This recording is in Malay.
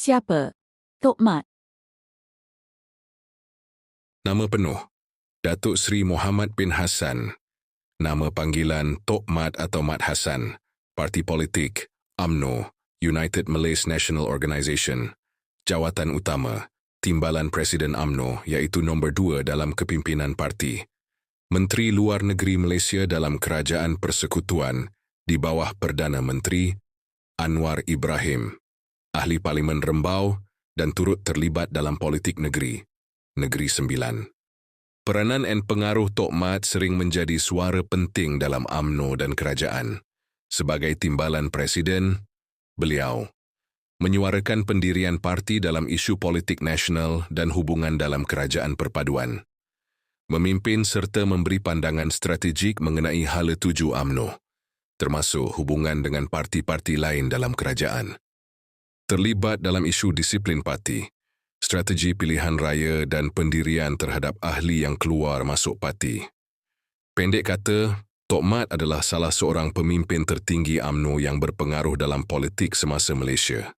Siapa? Tok Mat. Nama penuh, Datuk Seri Muhammad bin Hassan. Nama panggilan Tok Mat atau Mat Hassan. Parti politik, UMNO, United Malays National Organisation. Jawatan utama, Timbalan Presiden UMNO iaitu nombor 2 dalam kepimpinan parti. Menteri Luar Negeri Malaysia dalam Kerajaan Persekutuan di bawah Perdana Menteri Anwar Ibrahim. Ahli Parlimen Rembau dan turut terlibat dalam politik negeri. Negeri Sembilan. Peranan dan pengaruh Tok Mat sering menjadi suara penting dalam UMNO dan kerajaan. Sebagai timbalan presiden, beliau menyuarakan pendirian parti dalam isu politik nasional dan hubungan dalam kerajaan perpaduan. Memimpin serta memberi pandangan strategik mengenai hala tuju UMNO, termasuk hubungan dengan parti-parti lain dalam kerajaan. Terlibat dalam isu disiplin parti, strategi pilihan raya dan pendirian terhadap ahli yang keluar masuk parti. Pendek kata, Tok Mat adalah salah seorang pemimpin tertinggi UMNO yang berpengaruh dalam politik semasa Malaysia.